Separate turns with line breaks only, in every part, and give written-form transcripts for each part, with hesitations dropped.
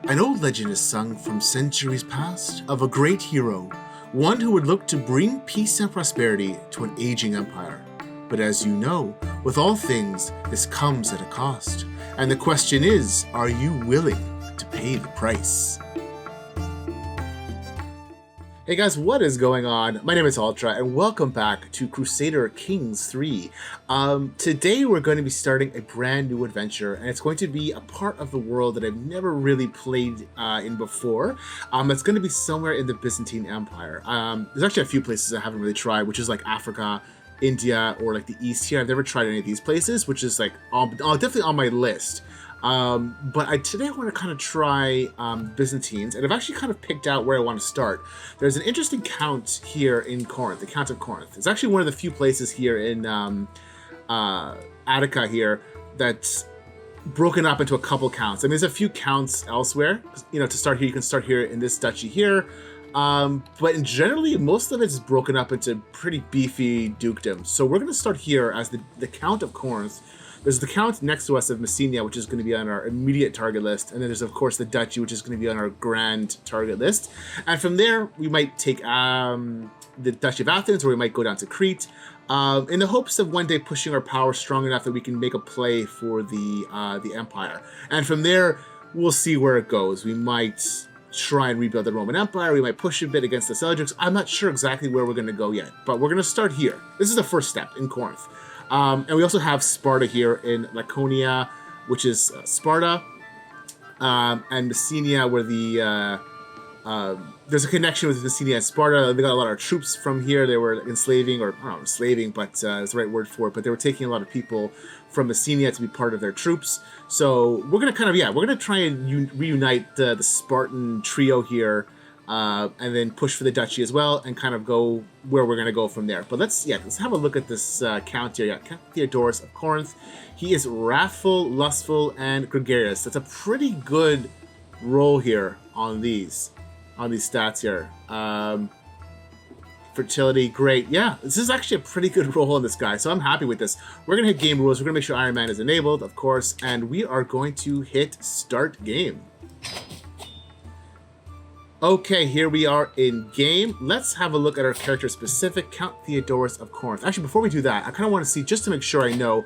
An old legend is sung from centuries past of a great hero, one who would look to bring peace and prosperity to an aging empire. But as you know, with all things, this comes at a cost. And the question is, are you willing to pay the price? Hey guys, what is going on? My name is Ultra, and welcome back to Crusader Kings III. Today we're going to be starting a brand new adventure, and it's going to be a part of the world that I've never really played in before. It's going to be somewhere in the Byzantine Empire. There's actually a few places I haven't really tried, which is like Africa, India, or like the East here. I've never tried any of these places, which is like definitely on my list. But today I want to kind of try Byzantines, and I've actually kind of picked out where I want to start. There's an interesting count here in Corinth, the Count of Corinth. It's actually one of the few places here in Attica here that's broken up into a couple counts. I mean, there's a few counts elsewhere. You know, to start here, you can start here in this duchy here. But generally, most of it is broken up into pretty beefy dukedoms. So we're going to start here as the Count of Corinth. There's the Count next to us of Messenia, which is going to be on our immediate target list. And then there's, of course, the Duchy, which is going to be on our grand target list. And from there, we might take the Duchy of Athens, or we might go down to Crete, in the hopes of one day pushing our power strong enough that we can make a play for the empire. And from there, we'll see where it goes. We might try and rebuild the Roman Empire. We might push a bit against the Seljuks. I'm not sure exactly where we're going to go yet, but we're going to start here. This is the first step in Corinth. And we also have Sparta here in Laconia, which is Sparta, and Messenia, where there's a connection with Messenia and Sparta. They got a lot of troops from here. They were enslaving, or I don't know, enslaving, but it's the right word for it. But they were taking a lot of people from Messenia to be part of their troops. So we're gonna we're gonna try and reunite the Spartan trio here. And then push for the duchy as well, and kind of go where we're going to go from there. But let's have a look at this count here. Count Theodorus of Corinth. He is wrathful, lustful, and gregarious. That's a pretty good roll here on these stats here. Fertility, great. Yeah, this is actually a pretty good roll on this guy, so I'm happy with this. We're going to hit game rules. We're going to make sure Iron Man is enabled, of course, and we are going to hit start game. Okay, here we are in game. Let's have a look at our character specific, Count Theodorus of Corinth. Actually, before we do that, I kind of want to see, just to make sure I know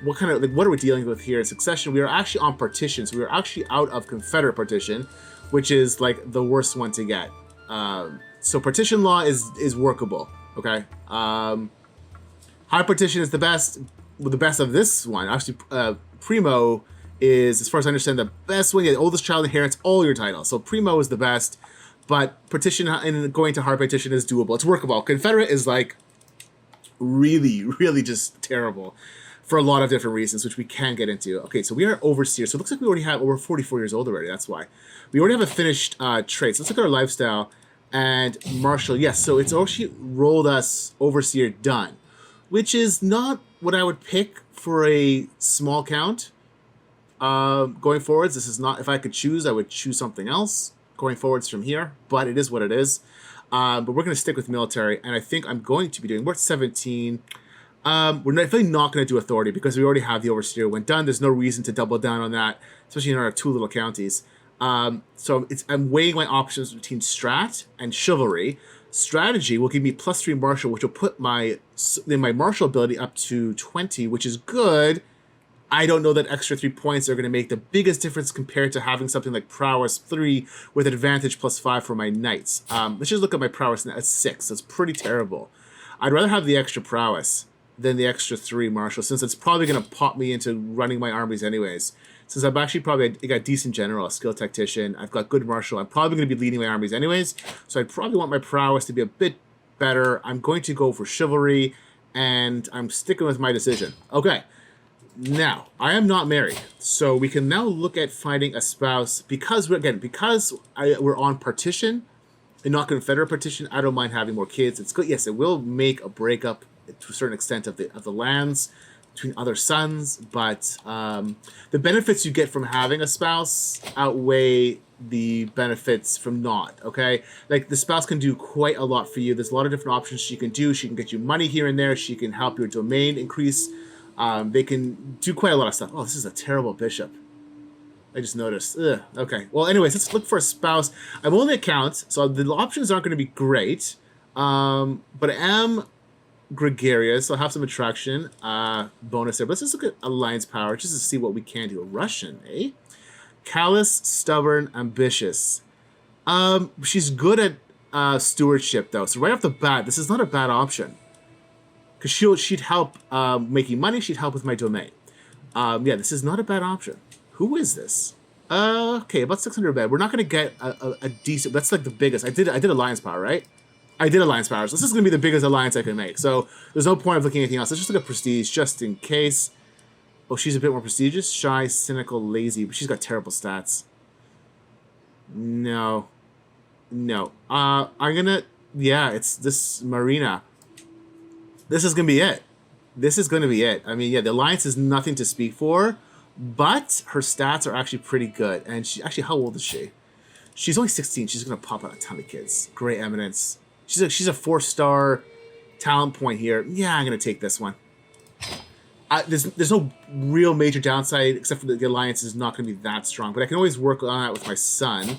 what kind of, what are we dealing with here in succession. We are actually on partition, so we are actually out of Confederate partition, which is like the worst one to get. So partition law is workable, okay? High partition is the best of this one. Actually, Primo is, as far as I understand, the best one. The oldest child inherits all your titles. So Primo is the best. But partition and going to hard partition is doable. It's workable. Confederate is like really, really just terrible for a lot of different reasons, which we can get into. Okay, so we are overseer. So it looks like we already have, we're 44 years old already. That's why. We already have a finished trait. So let's look at our lifestyle and martial. Yes, so it's actually rolled us overseer done, which is not what I would pick for a small count. Going forwards, this is not, if I could choose, I would choose something else going forwards from here, but it is what it is. But we're going to stick with military, and I think I'm going to be doing, we're at 17. We're definitely not going to do authority because we already have the overseer when done. There's no reason to double down on that, especially in our two little counties. So I'm weighing my options between strat and chivalry. Strategy will give me +3 martial, which will put my martial ability up to 20, which is good. I don't know that extra 3 points are going to make the biggest difference compared to having something like prowess 3 with advantage +5 for my knights. Let's just look at my prowess now. It's 6. That's pretty terrible. I'd rather have the extra prowess than the extra 3 martial, since it's probably going to pop me into running my armies anyways. Since I've actually probably got decent general, a skilled tactician, I've got good martial, I'm probably going to be leading my armies anyways, so I'd probably want my prowess to be a bit better. I'm going to go for chivalry, and I'm sticking with my decision. Okay. Now, I am not married, so we can now look at finding a spouse. Because we're on partition and not Confederate partition, I don't mind having more kids. It's good. Yes, it will make a breakup to a certain extent of the lands between other sons, but the benefits you get from having a spouse outweigh the benefits from not, okay? Like, the spouse can do quite a lot for you. There's a lot of different options she can do. She can get you money here and there. She can help your domain increase. They can do quite a lot of stuff. Oh, this is a terrible bishop. I just noticed. Ugh, okay. Well, anyways, let's look for a spouse. I'm only a count, so the options aren't going to be great. But I am gregarious, so I'll have some attraction. Bonus there. But let's just look at alliance power just to see what we can do. A Russian, eh? Callous, stubborn, ambitious. She's good at stewardship, though. So right off the bat, this is not a bad option. Because she'd help making money. She'd help with my domain. Yeah, this is not a bad option. Who is this? Okay, about 600 bed. We're not going to get a decent... That's like the biggest. I did alliance power, right? I did alliance power. So this is going to be the biggest alliance I can make. So there's no point of looking at anything else. Let's just look at prestige just in case. Oh, she's a bit more prestigious. Shy, cynical, lazy. But she's got terrible stats. No. No. I'm going to... Yeah, it's this Marina. This is going to be it. This is going to be it. I mean, yeah, the alliance is nothing to speak for, but her stats are actually pretty good. And she actually, how old is she? She's only 16. She's going to pop out a ton of kids. Great eminence. She's a 4-star talent point here. Yeah, I'm going to take this one. There's no real major downside except for the alliance is not going to be that strong. But I can always work on that with my son.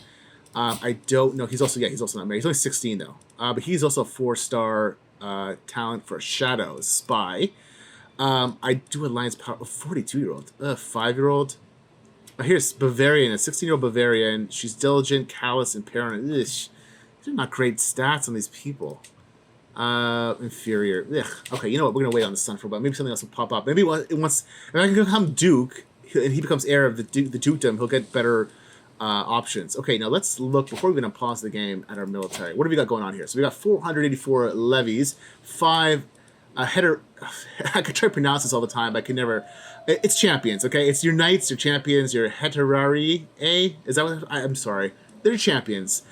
I don't know. He's also not married. He's only 16 though. But he's also a 4-star talent for a shadow spy. I do alliance power. A 42-year-old, 5-year-old. Here's Bavarian, a 16-year-old Bavarian. She's diligent, callous, and paranoid. These are not great stats on these people. Inferior. Ugh. Okay, you know what? We're gonna wait on the sun for a while. Maybe something else will pop up. Maybe once if I can become Duke and he becomes heir of the dukedom, he'll get better options. Okay, now let's look before we even pause the game at our military. What have we got going on here? So we got 484 levies, 5 header. I could try to pronounce this all the time, but I can never. It's champions, okay? It's your knights, your champions, your heterari. Is that what? I'm sorry. They're champions.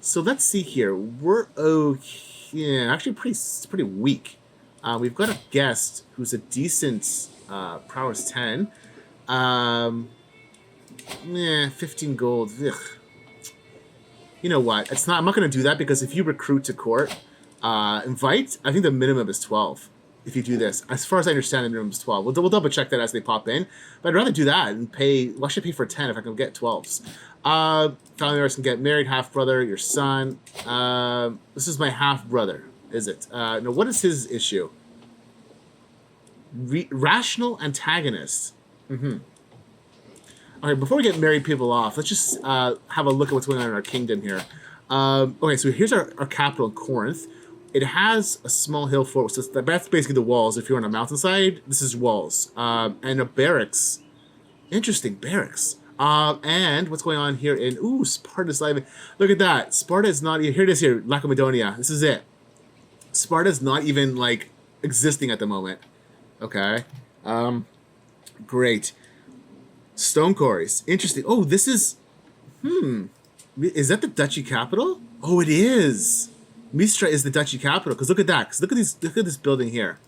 So let's see here. We're okay. Actually, pretty weak. We've got a guest who's a decent prowess 10. 15 gold. Ugh. You know what? I'm not going to do that because if you recruit to court, invite, I think the minimum is 12. If you do this, as far as I understand, the minimum is 12. We'll double check that as they pop in. But I'd rather do that and pay. Why should I pay for 10 if I can get 12s? Family members can get married, half brother, your son. This is my half brother, is it? No, what is his issue? Rational antagonist. Okay, before we get married people off, let's just have a look at what's going on in our kingdom here. Okay, so here's our capital, Corinth. It has a small hill fort, so that's basically the walls. If you're on a mountainside, this is walls. And a barracks. Interesting, barracks. And what's going on here in... Ooh, Sparta's live. Look at that. Sparta is not... Here it is here, Lacedaemon. This is it. Sparta's not even, like, existing at the moment. Okay. Great. Stone quarries. Interesting. Oh, this is... Is that the duchy capital? Oh, it is. Mistra is the duchy capital. Because look at that. Because look at this building here.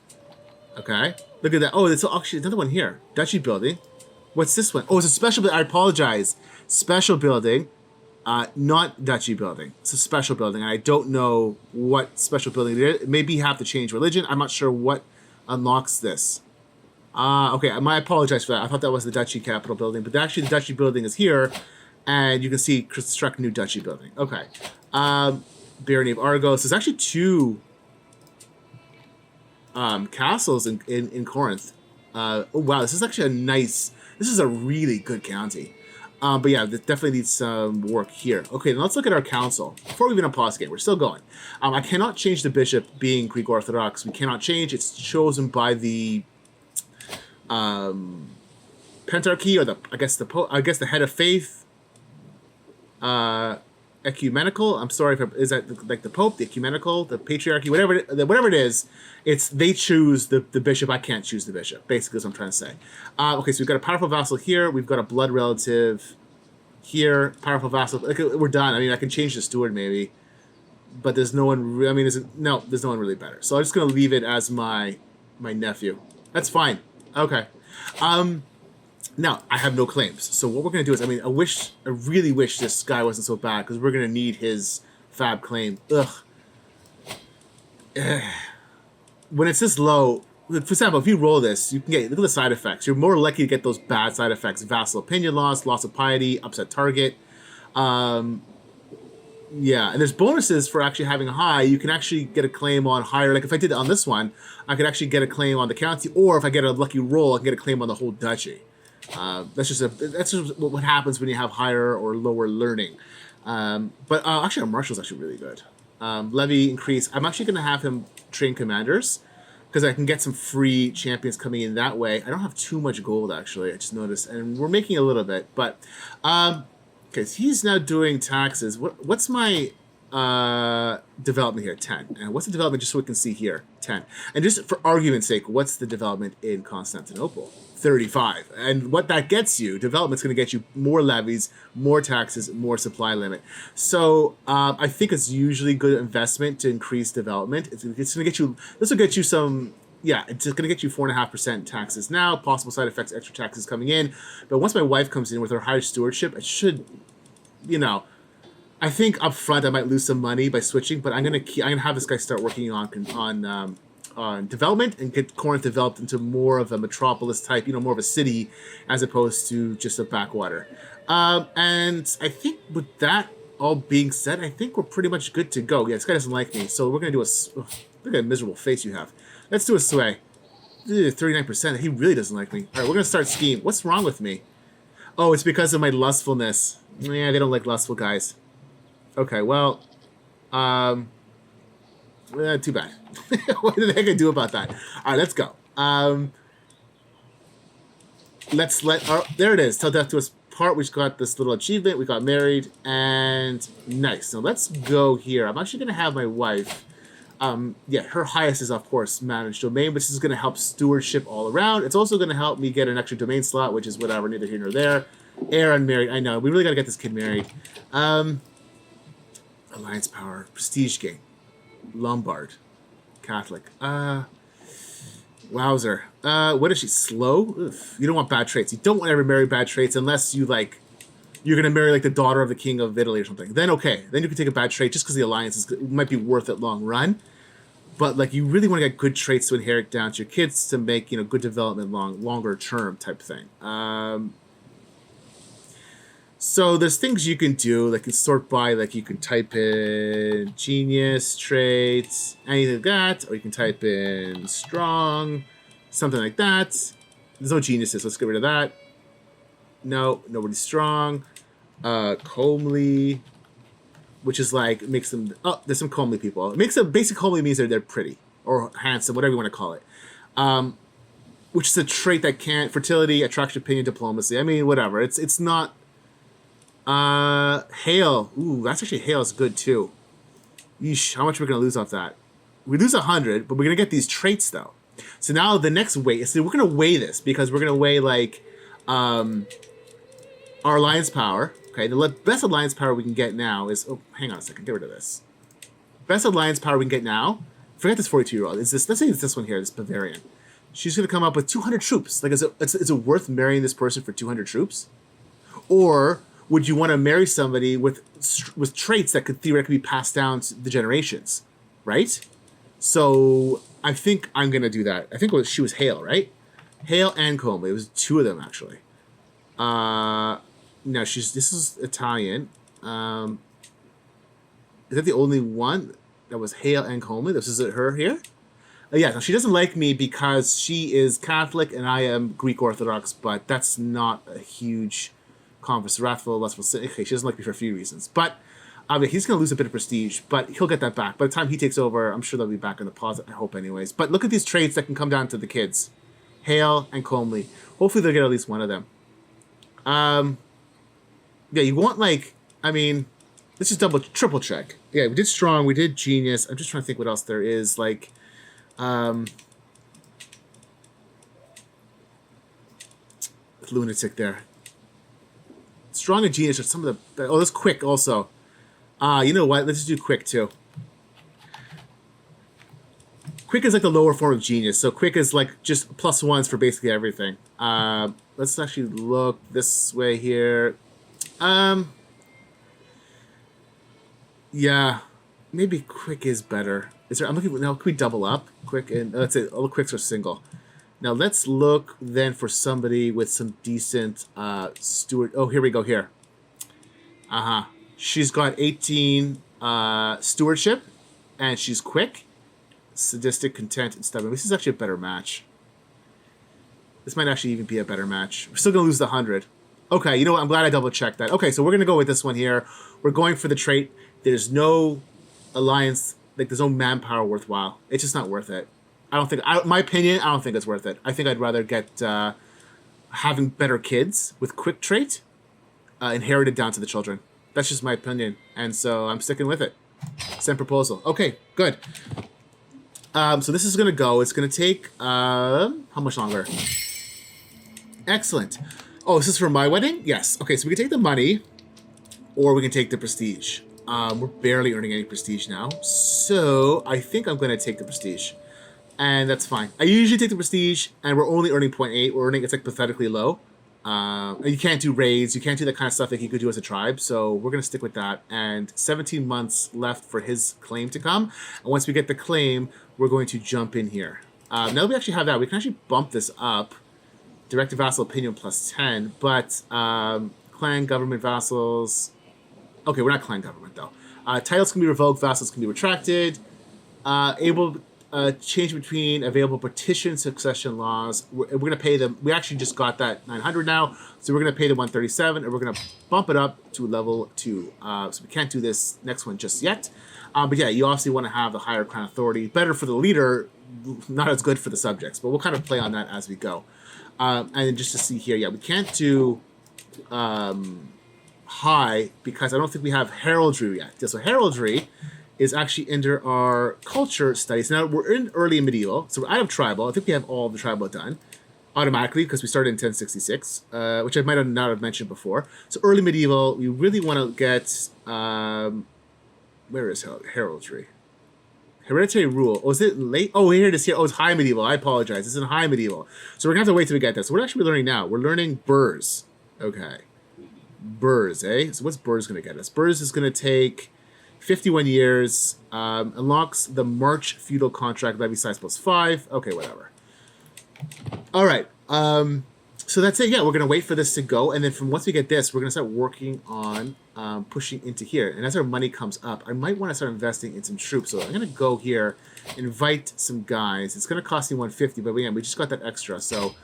Okay. Look at that. Oh, it's actually another one here. Duchy building. What's this one? Oh, it's a special building. I apologize. Special building. Not duchy building. It's a special building. And I don't know what special building it is. Maybe you have to change religion. I'm not sure what unlocks this. Okay. I apologize for that. I thought that was the duchy capital building. But actually the duchy building is here. And you can see construct new duchy building. Okay. Barony of Argos. There's actually 2 castles in Corinth. Oh, wow. This is actually a nice... This is a really good county. But yeah, this definitely needs some work here. Okay, then let's look at our council. Before we even pause game, we're still going. I cannot change the bishop being Greek Orthodox. We cannot change. It's chosen by the pentarchy or I guess the head of faith. Ecumenical. I'm sorry if is that like the Pope, the ecumenical, the patriarchy, whatever it is. It's they choose the bishop. I can't choose the bishop. Basically, is what I'm trying to say. Okay, so we've got a powerful vassal here. We've got a blood relative here. Powerful vassal. Like, we're done. I mean, I can change the steward maybe, but there's no one. I mean, there's no one really better. So I'm just gonna leave it as my nephew. That's fine. Okay. Now, I have no claims. So what we're going to do is, I really wish this guy wasn't so bad, because we're going to need his fab claim. Ugh. When it's this low, for example, if you roll this, you can get, look at the side effects. You're more likely to get those bad side effects: vassal opinion loss of piety, upset target. Um, yeah, and there's bonuses for actually having a high. You can actually get a claim on higher. Like if I did it on this one, I could actually get a claim on the county, or if I get a lucky roll, I can get a claim on the whole duchy. That's just what happens when you have higher or lower learning. But actually, our marshal's actually really good. Levy increase. I'm actually going to have him train commanders because I can get some free champions coming in that way. I don't have too much gold actually. I just noticed, and we're making a little bit. But okay, so he's now doing taxes. What's my development here? 10. And what's the development? Just so we can see here, 10. And just for argument's sake, what's the development in Constantinople? 35. And what that gets you, development's going to get you more levies, more taxes, more supply limit. So I think it's usually good investment to increase development. It's going to get you, this will get you some, yeah, it's going to get you 4.5% taxes now, possible side effects, extra taxes coming in. But once my wife comes in with her higher stewardship, it should, you know, I think up front I might lose some money by switching, but I'm gonna have this guy start working on development and get Corinth developed into more of a metropolis type, more of a city, as opposed to just a backwater. And I think with that all being said, I think we're pretty much good to go. Yeah, this guy doesn't like me, so we're gonna do look at that miserable face you have. Let's do a sway. 39%. He really doesn't like me. All right, we're gonna start scheme. What's wrong with me? Oh, it's because of my lustfulness. Yeah, they don't like lustful guys. Okay, well, too bad. What the heck can I do about that? All right, let's go. There it is. Till death do us part. We've got this little achievement. We got married, and nice. So let's go here. I'm actually going to have my wife. Yeah, her highest is, of course, managed domain, which is going to help stewardship all around. It's also going to help me get an extra domain slot, which is whatever, neither here nor there. Heir and married. I know. We really got to get this kid married. Alliance power. Prestige gain. Lombard. Catholic. Wowzer. What is she? Slow? Oof. You don't want bad traits. You don't want to ever marry bad traits unless you're going to marry the daughter of the king of Italy or something. Then okay. Then you can take a bad trait just because the alliance might be worth it long run. But you really want to get good traits to inherit down to your kids to make, good development longer term type thing. So there's things you can do, you sort by, you can type in genius, traits, anything like that, or you can type in strong, something like that. There's no geniuses, let's get rid of that. No, nobody's strong. Comely, which is makes them, there's some comely people. It makes them, basic comely means they're pretty, or handsome, whatever you want to call it. Which is a trait that can't, fertility, attraction, opinion, diplomacy, I mean, whatever. It's not, hail. Ooh, that's actually hail is good too. Yeesh, how much we're gonna lose off that? We lose 100, but we're gonna get these traits though. So now the next weight is we're gonna weigh this because we're gonna weigh our alliance power. Okay, the best alliance power we can get now is hang on a second, get rid of this. Best alliance power we can get now. Forget this 42-year-old. Is this? Let's say it's this one here, this Bavarian. She's gonna come up with 200 troops. Is it worth marrying this person for 200 troops? Or would you want to marry somebody with traits that could theoretically be passed down to the generations, right? So I think I'm going to do that. I think she was Hale, right? Hale and Comely. It was two of them, actually. Now, this is Italian. Is that the only one that was Hale and Comely? This is her here? Yeah, no, she doesn't like me because she is Catholic and I am Greek Orthodox, but that's not a huge... Converse, wrathful, lustful. Okay, she doesn't like me for a few reasons, but he's going to lose a bit of prestige, but he'll get that back. By the time he takes over, I'm sure they'll be back in the positive. I hope, anyways. But look at these traits that can come down to the kids, Hale and Comely. Hopefully, they'll get at least one of them. Yeah, you want let's just triple check. Yeah, we did strong, we did genius. I'm just trying to think what else there is. Lunatic there. Strong and genius are some of the... Oh, that's quick also. You know what? Let's just do quick too. Quick is the lower form of genius. So quick is just +1s for basically everything. Let's actually look this way here. Yeah. maybe quick is better. Is there? I'm looking now. Can we double up quick and let's say all the quicks are single. Now let's look then for somebody with some decent steward. Oh, here we go. Here. She's got 18 stewardship, and she's quick, sadistic, content, and stubborn. This is actually a better match. This might actually even be a better match. We're still gonna lose the 100. Okay, you know what? I'm glad I double checked that. Okay, so we're gonna go with this one here. We're going for the trait. There's no alliance. Like there's no manpower worthwhile. It's just not worth it. I don't think. My opinion. I don't think it's worth it. I think I'd rather get having better kids with quick trait inherited down to the children. That's just my opinion, and so I'm sticking with it. Send proposal. Okay, good. So this is gonna go. It's gonna take how much longer? Excellent. Oh, is this for my wedding? Yes. Okay, so we can take the money, or we can take the prestige. We're barely earning any prestige now, so I think I'm gonna take the prestige, and that's fine. I usually take the prestige, and we're only earning 0.8. We're earning it's like pathetically low. You can't do raids. You can't do that kind of stuff that you could do as a tribe. So we're going to stick with that. And 17 months left for his claim to come. And once we get the claim, we're going to jump in here. Now that we actually have that, we can actually bump this up. Direct vassal opinion plus 10. But clan, government, vassals. Okay, we're not clan government, though. Titles can be revoked. Vassals can be retracted. Change between available partition succession laws. We're going to pay them. We actually just got that 900 now, so we're going to pay the 137, and we're going to bump it up to level 2. So we can't do this next one just yet. But yeah, you obviously want to have the higher crown authority. Better for the leader, not as good for the subjects, but we'll kind of play on that as we go. And just to see here, yeah, we can't do high because I don't think we have heraldry yet. So heraldry is actually under our culture studies. Now, we're in early medieval, so we're out of tribal. I think we have all of the tribal done automatically because we started in 1066, which I might have not have mentioned before. So early medieval, we really want to get... where is heraldry? Hereditary rule. Oh, is it late? Oh, here it is here. Oh, it's high medieval. I apologize. It's in high medieval. So we're going to have to wait till we get this. So we're actually learning now. We're learning burrs. Okay. Burrs, eh? So what's burrs going to get us? Burrs is going to take 51 years, unlocks the March feudal contract levy size plus 5. Okay, whatever. All right. So that's it. Yeah, we're going to wait for this to go. And then from once we get this, we're going to start working on pushing into here. And as our money comes up, I might want to start investing in some troops. So I'm going to go here, invite some guys. It's going to cost me 150, but again, we just got that extra. So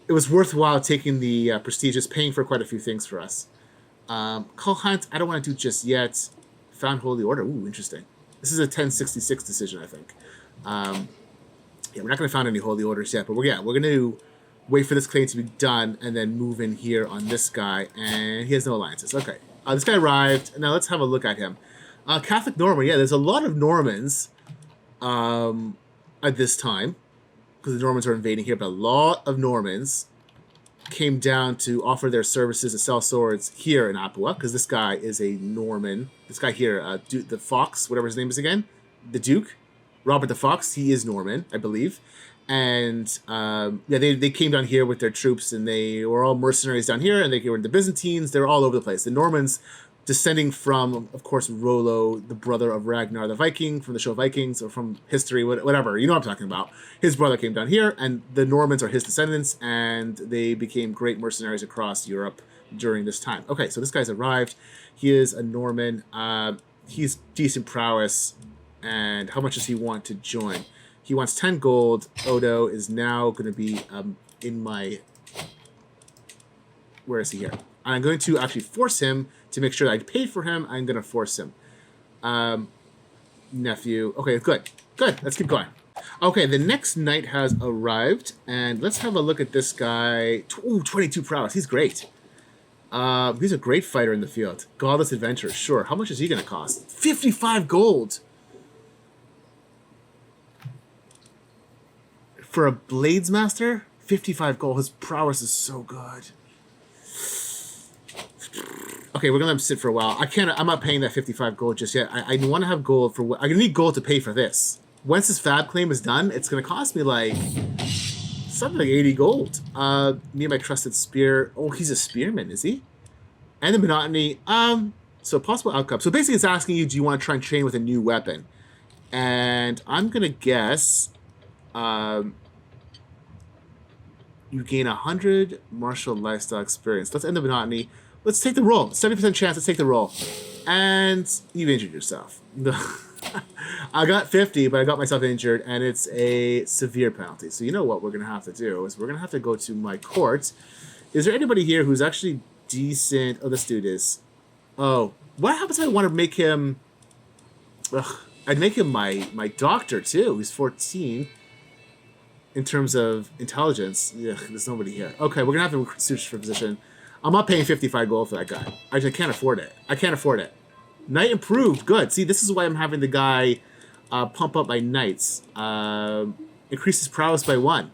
it was worthwhile taking the prestigious, paying for quite a few things for us. Call hunt, I don't want to do just yet. Found Holy Order. Ooh, interesting. This is a 1066 decision, I think. Yeah, we're not going to find any Holy Orders yet, but we're going to wait for this claim to be done and then move in here on this guy, and he has no alliances. Okay. This guy arrived. Now let's have a look at him. Catholic Norman. Yeah, there's a lot of Normans at this time because the Normans are invading here, but a lot of Normans came down to offer their services to sell swords here in Apua because this guy is a Norman. This guy here, the Fox, whatever his name is again, the Duke, Robert the Fox, he is Norman, I believe. And yeah, they came down here with their troops, and they were all mercenaries down here, and they were the Byzantines. They were all over the place. The Normans, descending from, of course, Rollo, the brother of Ragnar the Viking from the show Vikings, or from history, whatever. You know what I'm talking about. His brother came down here, and the Normans are his descendants, and they became great mercenaries across Europe during this time. Okay, so this guy's arrived. He is a Norman. He's decent prowess. And how much does he want to join? He wants 10 gold. Odo is now going to be in my... Where is he here? I'm going to actually force him to make sure that I paid for him. I'm going to force him. Nephew. Okay, good. Good. Let's keep going. Okay, the next knight has arrived. And let's have a look at this guy. Ooh, 22 prowess. He's great. He's a great fighter in the field. Godless adventurer. Sure. How much is he going to cost? 55 gold. For a Bladesmaster, 55 gold. His prowess is so good. Okay, we're gonna let him sit for a while. I'm not paying that 55 gold just yet. I want to have gold for what I'm gonna need gold to pay for this. Once this fab claim is done, it's gonna cost me like something like 80 gold. Me and my trusted spear. Oh, he's a spearman, is he? And the monotony. So possible outcome. So basically it's asking you, do you want to try and train with a new weapon? And I'm going to guess you gain 100 martial lifestyle experience. Let's end the monotony. Let's take the roll. 70% chance. Let's take the roll. And you've injured yourself. I got 50, but I got myself injured, and it's a severe penalty. So you know what we're going to have to do is we're going to have to go to my court. Is there anybody here who's actually decent? Oh, this dude is. Oh, what happens if I want to make him... Ugh, I'd make him my doctor, too. He's 14. In terms of intelligence. Ugh, there's nobody here. Okay, we're going to have to search for a position. I'm not paying 55 gold for that guy. I can't afford it. I can't afford it. Knight improved. Good. See, this is why I'm having the guy pump up my knights. Increases prowess by 1.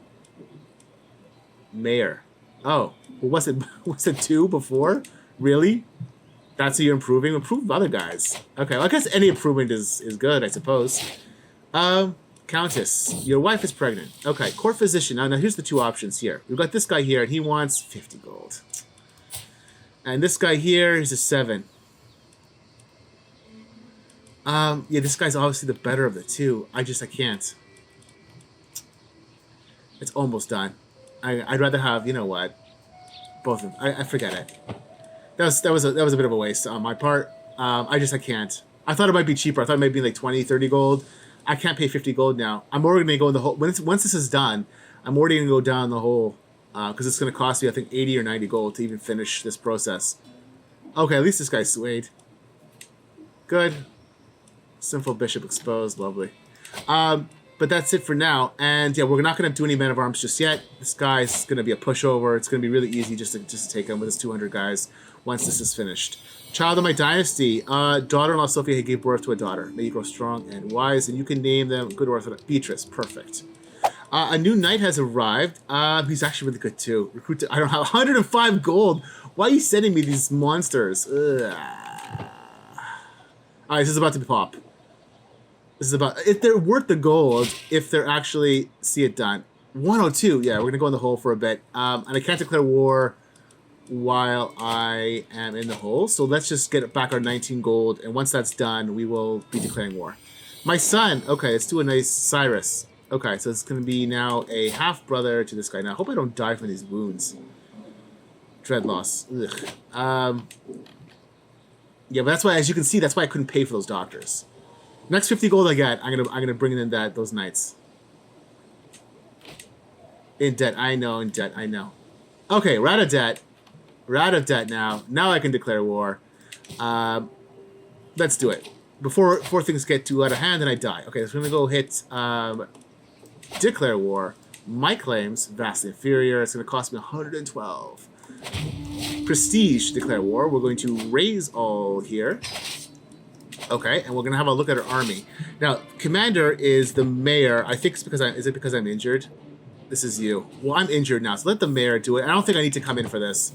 Mayor. Oh, well, was it 2 before? Really? That's who you're improving? Improve other guys. Okay, well, I guess any improvement is good, I suppose. Countess, your wife is pregnant. Okay, court physician. Now here's the 2 options here. We've got this guy here, and he wants 50 gold. And this guy here is a 7. Yeah, this guy's obviously the better of the 2. I can't. It's almost done. I'd rather have, you know what, both of them. I forget it. That was a bit of a waste on my part. I can't. I thought it might be cheaper. I thought it might be like 20, 30 gold. I can't pay 50 gold now. I'm already going to go in the whole... Once this is done, I'm already going to go down the whole... Because it's going to cost me, I think, 80 or 90 gold to even finish this process. Okay, at least this guy's swayed. Good. Sinful bishop exposed. Lovely. But that's it for now. And yeah, we're not going to do any men of arms just yet. This guy's going to be a pushover. It's going to be really easy just to take him with his 200 guys once this is finished. Child of my dynasty. Daughter-in-law Sophia gave birth to a daughter. May you grow strong and wise, and you can name them good orthodox. Beatrice. Perfect. A new knight has arrived. He's actually really good too. Recruit. I don't have 105 gold. Why are you sending me these monsters? Ugh. All right, this is about to be pop. This is about... If they're worth the gold, if they're actually... See it done. 102. Yeah, we're going to go in the hole for a bit. And I can't declare war while I am in the hole. So let's just get back our 19 gold. And once that's done, we will be declaring war. My son. Okay, let's do a nice Cyrus. Okay, so it's going to be now a half-brother to this guy. Now, I hope I don't die from these wounds. Dread loss. Ugh. Yeah, but that's why, as you can see, that's why I couldn't pay for those doctors. Next 50 gold I get, I'm gonna bring in those knights. In debt, I know. In debt, I know. Okay, we're out of debt. We're out of debt now. Now I can declare war. Let's do it before things get too out of hand and I die. Okay, so we're gonna go hit declare war. My claims vastly inferior. It's gonna cost me 112. Prestige, declare war. We're going to raise all here. Okay, and we're gonna have a look at our army. Now, commander is the mayor. I think it's because is it because I'm injured? This is you. Well, I'm injured now, so let the mayor do it. I don't think I need to come in for this.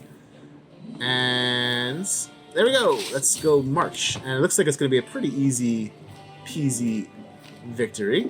And there we go. Let's go march. And it looks like it's gonna be a pretty easy peasy victory.